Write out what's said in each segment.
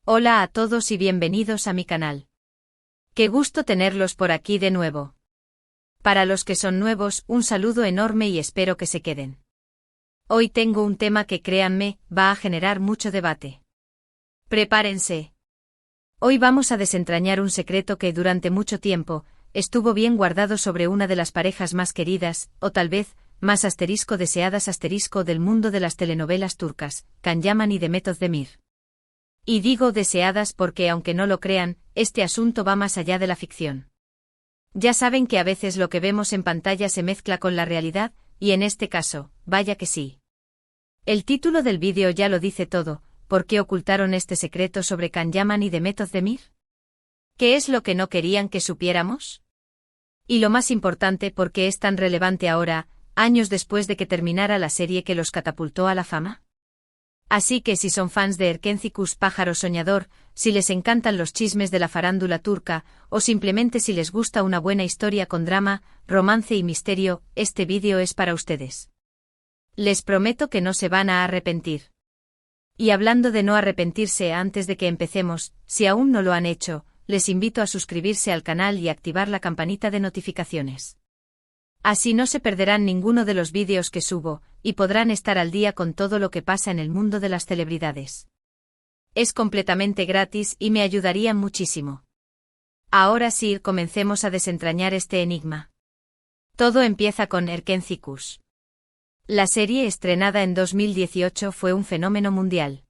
Hola a todos y bienvenidos a mi canal. Qué gusto tenerlos por aquí de nuevo. Para los que son nuevos, un saludo enorme y espero que se queden. Hoy tengo un tema que, créanme, va a generar mucho debate. Prepárense. Hoy vamos a desentrañar un secreto que durante mucho tiempo estuvo bien guardado sobre una de las parejas más queridas, o tal vez, más deseadas del mundo de las telenovelas turcas, Can Yaman y Demet Özdemir. Y digo deseadas porque, aunque no lo crean, este asunto va más allá de la ficción. Ya saben que a veces lo que vemos en pantalla se mezcla con la realidad, y en este caso, vaya que sí. El título del vídeo ya lo dice todo. ¿Por qué ocultaron este secreto sobre Can Yaman y Demet Özdemir? ¿Qué es lo que no querían que supiéramos? Y lo más importante, ¿por qué es tan relevante ahora, años después de que terminara la serie que los catapultó a la fama? Así que si son fans de Erkencikus Pájaro Soñador, si les encantan los chismes de la farándula turca, o simplemente si les gusta una buena historia con drama, romance y misterio, este vídeo es para ustedes. Les prometo que no se van a arrepentir. Y hablando de no arrepentirse, antes de que empecemos, si aún no lo han hecho, les invito a suscribirse al canal y activar la campanita de notificaciones. Así no se perderán ninguno de los vídeos que subo, y podrán estar al día con todo lo que pasa en el mundo de las celebridades. Es completamente gratis y me ayudarían muchísimo. Ahora sí, comencemos a desentrañar este enigma. Todo empieza con Erkencikus. La serie, estrenada en 2018, fue un fenómeno mundial.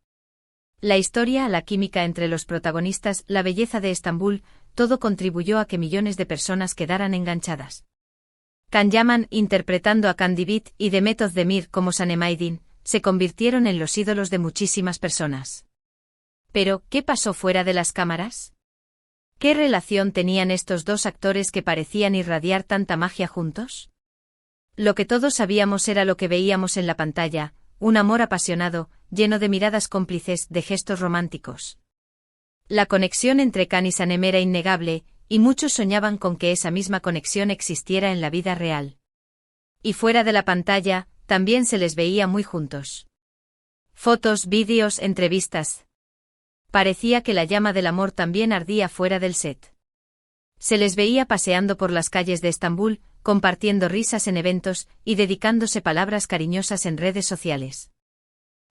La historia, la química entre los protagonistas, la belleza de Estambul, todo contribuyó a que millones de personas quedaran enganchadas. Can Yaman, interpretando a Kandibit, y Demet Özdemir como Sanem, se convirtieron en los ídolos de muchísimas personas. Pero, ¿qué pasó fuera de las cámaras? ¿Qué relación tenían estos dos actores que parecían irradiar tanta magia juntos? Lo que todos sabíamos era lo que veíamos en la pantalla, un amor apasionado, lleno de miradas cómplices, de gestos románticos. La conexión entre Can y Sanem era innegable, y muchos soñaban con que esa misma conexión existiera en la vida real. Y fuera de la pantalla, también se les veía muy juntos. Fotos, vídeos, entrevistas. Parecía que la llama del amor también ardía fuera del set. Se les veía paseando por las calles de Estambul, compartiendo risas en eventos, y dedicándose palabras cariñosas en redes sociales.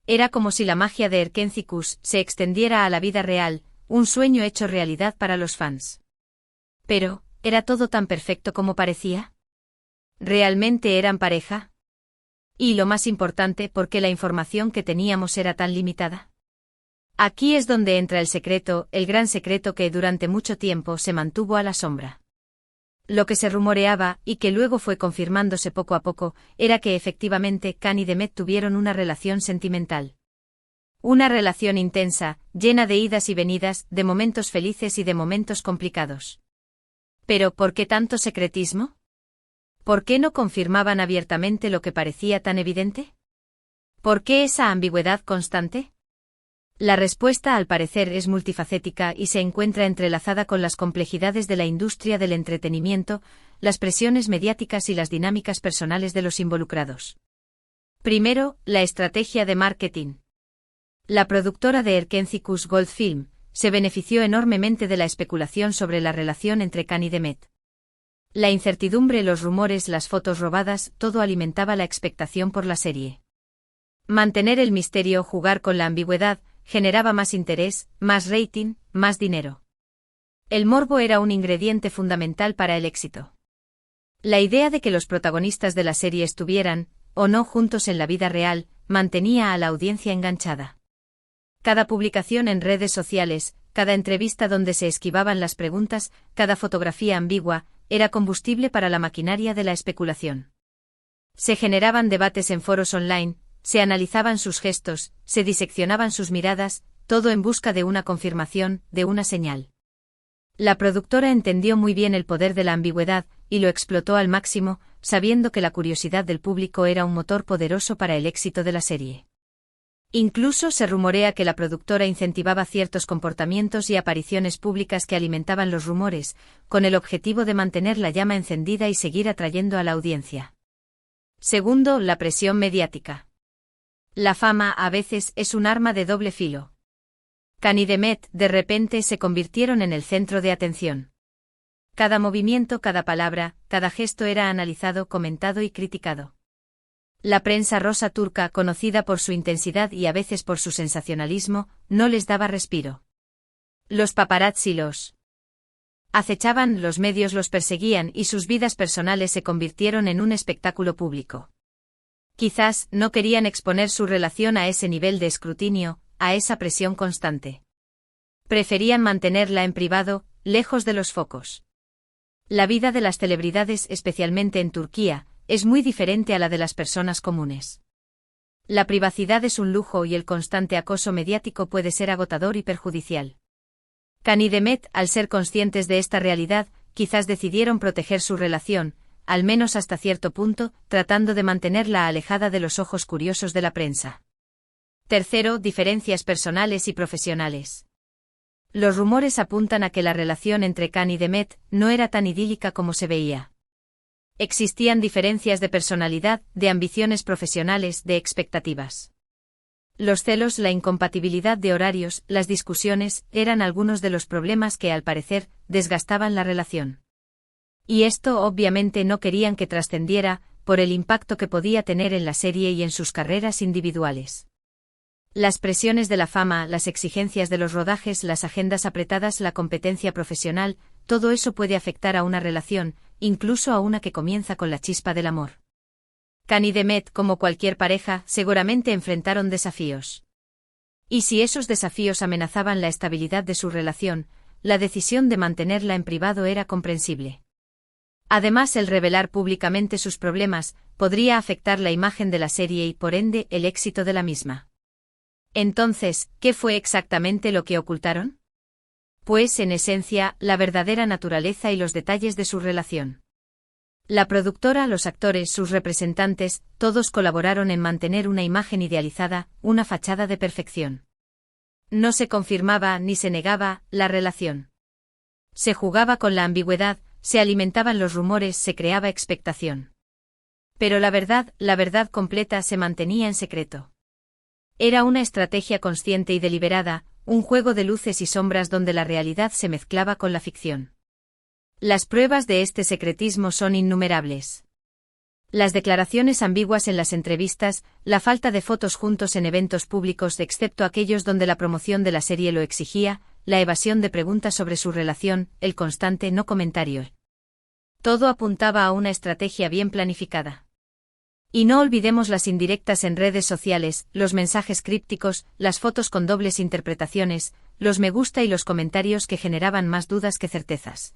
Era como si la magia de Erkencikus se extendiera a la vida real, un sueño hecho realidad para los fans. Pero, ¿era todo tan perfecto como parecía? ¿Realmente eran pareja? Y lo más importante, ¿por qué la información que teníamos era tan limitada? Aquí es donde entra el secreto, el gran secreto que durante mucho tiempo se mantuvo a la sombra. Lo que se rumoreaba, y que luego fue confirmándose poco a poco, era que efectivamente Can y Demet tuvieron una relación sentimental. Una relación intensa, llena de idas y venidas, de momentos felices y de momentos complicados. Pero, ¿por qué tanto secretismo? ¿Por qué no confirmaban abiertamente lo que parecía tan evidente? ¿Por qué esa ambigüedad constante? La respuesta, al parecer, es multifacética y se encuentra entrelazada con las complejidades de la industria del entretenimiento, las presiones mediáticas y las dinámicas personales de los involucrados. Primero, la estrategia de marketing. La productora de Erkencikus, Gold Film, se benefició enormemente de la especulación sobre la relación entre Can y Demet. La incertidumbre, los rumores, las fotos robadas, todo alimentaba la expectación por la serie. Mantener el misterio, jugar con la ambigüedad, generaba más interés, más rating, más dinero. El morbo era un ingrediente fundamental para el éxito. La idea de que los protagonistas de la serie estuvieran, o no, juntos en la vida real, mantenía a la audiencia enganchada. Cada publicación en redes sociales, cada entrevista donde se esquivaban las preguntas, cada fotografía ambigua, era combustible para la maquinaria de la especulación. Se generaban debates en foros online, se analizaban sus gestos, se diseccionaban sus miradas, todo en busca de una confirmación, de una señal. La productora entendió muy bien el poder de la ambigüedad, y lo explotó al máximo, sabiendo que la curiosidad del público era un motor poderoso para el éxito de la serie. Incluso se rumorea que la productora incentivaba ciertos comportamientos y apariciones públicas que alimentaban los rumores, con el objetivo de mantener la llama encendida y seguir atrayendo a la audiencia. Segundo, la presión mediática. La fama, a veces, es un arma de doble filo. Can y Demet de repente se convirtieron en el centro de atención. Cada movimiento, cada palabra, cada gesto era analizado, comentado y criticado. La prensa rosa turca, conocida por su intensidad y a veces por su sensacionalismo, no les daba respiro. Los paparazzi los acechaban, los medios los perseguían y sus vidas personales se convirtieron en un espectáculo público. Quizás no querían exponer su relación a ese nivel de escrutinio, a esa presión constante. Preferían mantenerla en privado, lejos de los focos. La vida de las celebridades, especialmente en Turquía, es muy diferente a la de las personas comunes. La privacidad es un lujo y el constante acoso mediático puede ser agotador y perjudicial. Can y Demet, al ser conscientes de esta realidad, quizás decidieron proteger su relación, al menos hasta cierto punto, tratando de mantenerla alejada de los ojos curiosos de la prensa. Tercero, diferencias personales y profesionales. Los rumores apuntan a que la relación entre Can y Demet no era tan idílica como se veía. Existían diferencias de personalidad, de ambiciones profesionales, de expectativas. Los celos, la incompatibilidad de horarios, las discusiones, eran algunos de los problemas que, al parecer, desgastaban la relación. Y esto obviamente no querían que trascendiera, por el impacto que podía tener en la serie y en sus carreras individuales. Las presiones de la fama, las exigencias de los rodajes, las agendas apretadas, la competencia profesional, todo eso puede afectar a una relación, incluso a una que comienza con la chispa del amor. Can y Demet, como cualquier pareja, seguramente enfrentaron desafíos. Y si esos desafíos amenazaban la estabilidad de su relación, la decisión de mantenerla en privado era comprensible. Además, el revelar públicamente sus problemas podría afectar la imagen de la serie y, por ende, el éxito de la misma. Entonces, ¿qué fue exactamente lo que ocultaron? Pues, en esencia, la verdadera naturaleza y los detalles de su relación. La productora, los actores, sus representantes, todos colaboraron en mantener una imagen idealizada, una fachada de perfección. No se confirmaba ni se negaba la relación. Se jugaba con la ambigüedad, se alimentaban los rumores, se creaba expectación. Pero la verdad completa se mantenía en secreto. Era una estrategia consciente y deliberada, un juego de luces y sombras donde la realidad se mezclaba con la ficción. Las pruebas de este secretismo son innumerables. Las declaraciones ambiguas en las entrevistas, la falta de fotos juntos en eventos públicos excepto aquellos donde la promoción de la serie lo exigía, la evasión de preguntas sobre su relación, el constante no comentario. Todo apuntaba a una estrategia bien planificada. Y no olvidemos las indirectas en redes sociales, los mensajes crípticos, las fotos con dobles interpretaciones, los me gusta y los comentarios que generaban más dudas que certezas.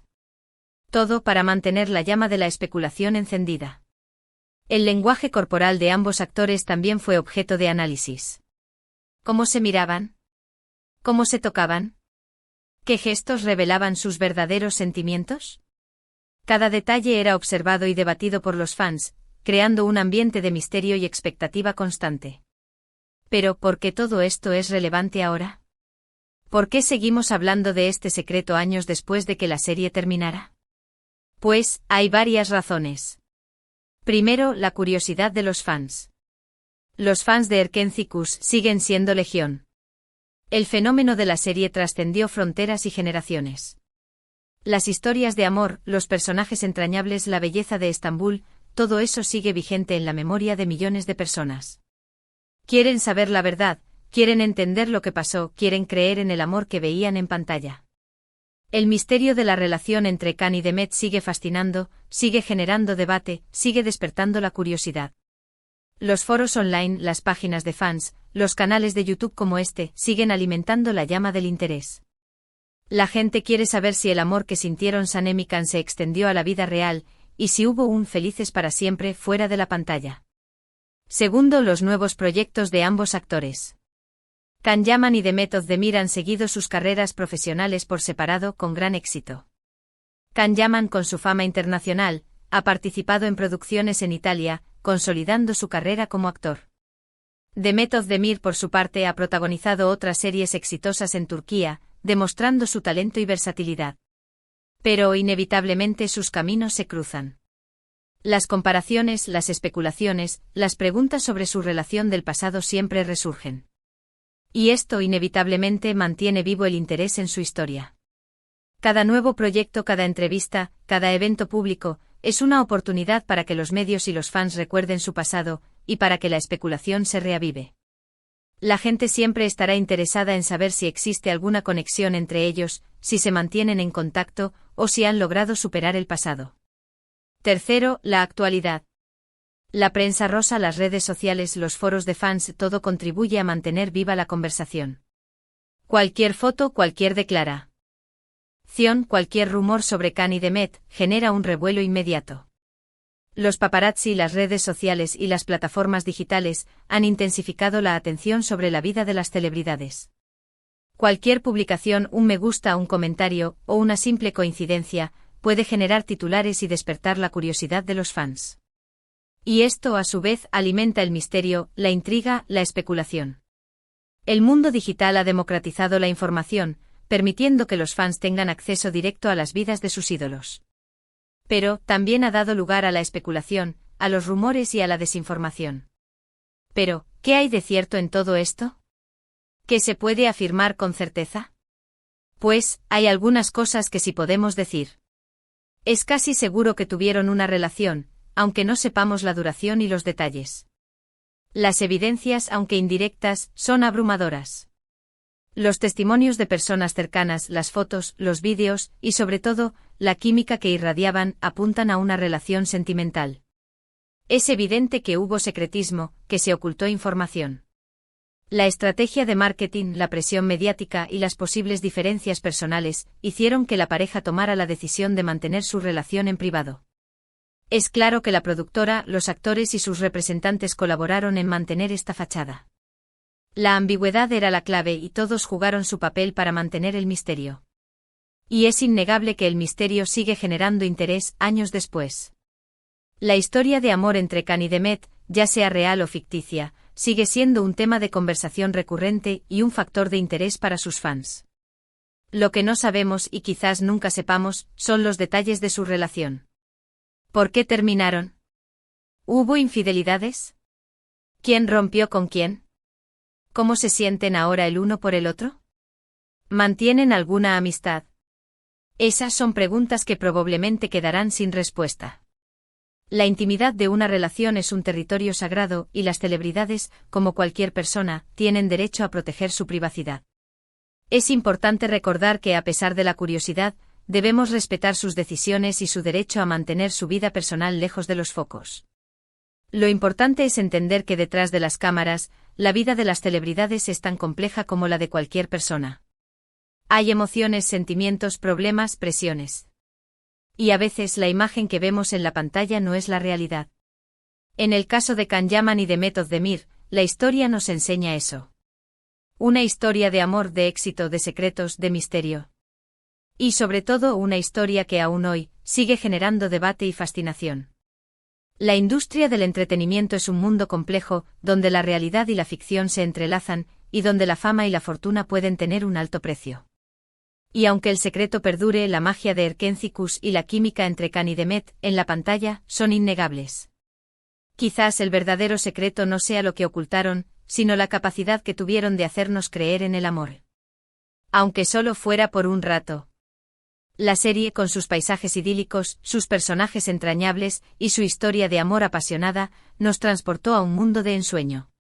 Todo para mantener la llama de la especulación encendida. El lenguaje corporal de ambos actores también fue objeto de análisis. ¿Cómo se miraban? ¿Cómo se tocaban? ¿Qué gestos revelaban sus verdaderos sentimientos? Cada detalle era observado y debatido por los fans, creando un ambiente de misterio y expectativa constante. Pero, ¿por qué todo esto es relevante ahora? ¿Por qué seguimos hablando de este secreto años después de que la serie terminara? Pues, hay varias razones. Primero, la curiosidad de los fans. Los fans de Erkenci Kuş siguen siendo legión. El fenómeno de la serie trascendió fronteras y generaciones. Las historias de amor, los personajes entrañables, la belleza de Estambul, todo eso sigue vigente en la memoria de millones de personas. Quieren saber la verdad, quieren entender lo que pasó, quieren creer en el amor que veían en pantalla. El misterio de la relación entre Can y Demet sigue fascinando, sigue generando debate, sigue despertando la curiosidad. Los foros online, las páginas de fans, los canales de YouTube como este, siguen alimentando la llama del interés. La gente quiere saber si el amor que sintieron Sanem y Can se extendió a la vida real, y si hubo un felices para siempre fuera de la pantalla. Segundo, los nuevos proyectos de ambos actores. Can Yaman y Demet Özdemir han seguido sus carreras profesionales por separado con gran éxito. Can Yaman, con su fama internacional, ha participado en producciones en Italia, consolidando su carrera como actor. Demet Özdemir, por su parte, ha protagonizado otras series exitosas en Turquía, demostrando su talento y versatilidad. Pero inevitablemente sus caminos se cruzan. Las comparaciones, las especulaciones, las preguntas sobre su relación del pasado siempre resurgen. Y esto inevitablemente mantiene vivo el interés en su historia. Cada nuevo proyecto, cada entrevista, cada evento público, es una oportunidad para que los medios y los fans recuerden su pasado, y para que la especulación se reavive. La gente siempre estará interesada en saber si existe alguna conexión entre ellos, si se mantienen en contacto, o si han logrado superar el pasado. Tercero, la actualidad. La prensa rosa, las redes sociales, los foros de fans, todo contribuye a mantener viva la conversación. Cualquier foto, cualquier declaración, cualquier rumor sobre Kanye Demet, genera un revuelo inmediato. Los paparazzi, las redes sociales y las plataformas digitales han intensificado la atención sobre la vida de las celebridades. Cualquier publicación, un me gusta, un comentario, o una simple coincidencia, puede generar titulares y despertar la curiosidad de los fans. Y esto, a su vez, alimenta el misterio, la intriga, la especulación. El mundo digital ha democratizado la información, permitiendo que los fans tengan acceso directo a las vidas de sus ídolos. Pero, también ha dado lugar a la especulación, a los rumores y a la desinformación. Pero, ¿qué hay de cierto en todo esto? ¿Qué se puede afirmar con certeza? Pues, hay algunas cosas que sí podemos decir. Es casi seguro que tuvieron una relación, aunque no sepamos la duración y los detalles. Las evidencias, aunque indirectas, son abrumadoras. Los testimonios de personas cercanas, las fotos, los vídeos, y sobre todo, la química que irradiaban, apuntan a una relación sentimental. Es evidente que hubo secretismo, que se ocultó información. La estrategia de marketing, la presión mediática y las posibles diferencias personales hicieron que la pareja tomara la decisión de mantener su relación en privado. Es claro que la productora, los actores y sus representantes colaboraron en mantener esta fachada. La ambigüedad era la clave y todos jugaron su papel para mantener el misterio. Y es innegable que el misterio sigue generando interés años después. La historia de amor entre Kanye Demet, ya sea real o ficticia, sigue siendo un tema de conversación recurrente y un factor de interés para sus fans. Lo que no sabemos y quizás nunca sepamos son los detalles de su relación. ¿Por qué terminaron? ¿Hubo infidelidades? ¿Quién rompió con quién? ¿Cómo se sienten ahora el uno por el otro? ¿Mantienen alguna amistad? Esas son preguntas que probablemente quedarán sin respuesta. La intimidad de una relación es un territorio sagrado y las celebridades, como cualquier persona, tienen derecho a proteger su privacidad. Es importante recordar que a pesar de la curiosidad, debemos respetar sus decisiones y su derecho a mantener su vida personal lejos de los focos. Lo importante es entender que detrás de las cámaras, la vida de las celebridades es tan compleja como la de cualquier persona. Hay emociones, sentimientos, problemas, presiones. Y a veces la imagen que vemos en la pantalla no es la realidad. En el caso de Kanye y Demet Özdemir, la historia nos enseña eso. Una historia de amor, de éxito, de secretos, de misterio. Y sobre todo una historia que aún hoy sigue generando debate y fascinación. La industria del entretenimiento es un mundo complejo, donde la realidad y la ficción se entrelazan, y donde la fama y la fortuna pueden tener un alto precio. Y aunque el secreto perdure, la magia de Erkencikus y la química entre Kanye y Demet en la pantalla son innegables. Quizás el verdadero secreto no sea lo que ocultaron, sino la capacidad que tuvieron de hacernos creer en el amor. Aunque solo fuera por un rato. La serie, con sus paisajes idílicos, sus personajes entrañables y su historia de amor apasionada, nos transportó a un mundo de ensueño.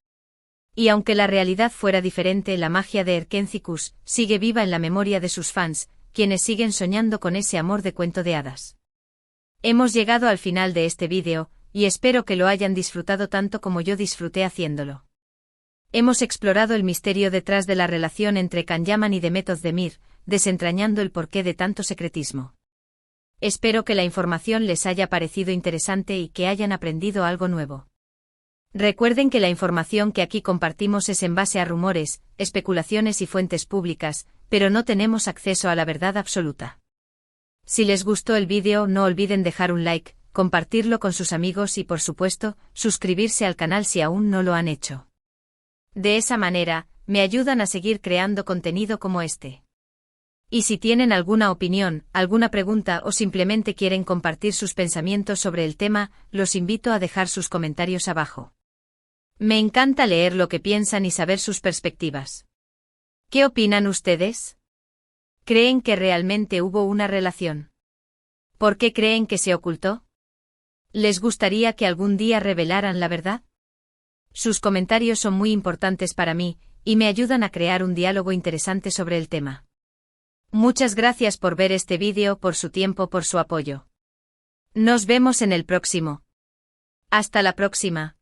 Y aunque la realidad fuera diferente, la magia de Erkencikus sigue viva en la memoria de sus fans, quienes siguen soñando con ese amor de cuento de hadas. Hemos llegado al final de este vídeo, y espero que lo hayan disfrutado tanto como yo disfruté haciéndolo. Hemos explorado el misterio detrás de la relación entre Kanye y Demet Özdemir, desentrañando el porqué de tanto secretismo. Espero que la información les haya parecido interesante y que hayan aprendido algo nuevo. Recuerden que la información que aquí compartimos es en base a rumores, especulaciones y fuentes públicas, pero no tenemos acceso a la verdad absoluta. Si les gustó el vídeo, no olviden dejar un like, compartirlo con sus amigos y, por supuesto, suscribirse al canal si aún no lo han hecho. De esa manera, me ayudan a seguir creando contenido como este. Y si tienen alguna opinión, alguna pregunta o simplemente quieren compartir sus pensamientos sobre el tema, los invito a dejar sus comentarios abajo. Me encanta leer lo que piensan y saber sus perspectivas. ¿Qué opinan ustedes? ¿Creen que realmente hubo una relación? ¿Por qué creen que se ocultó? ¿Les gustaría que algún día revelaran la verdad? Sus comentarios son muy importantes para mí, y me ayudan a crear un diálogo interesante sobre el tema. Muchas gracias por ver este vídeo, por su tiempo, por su apoyo. Nos vemos en el próximo. Hasta la próxima.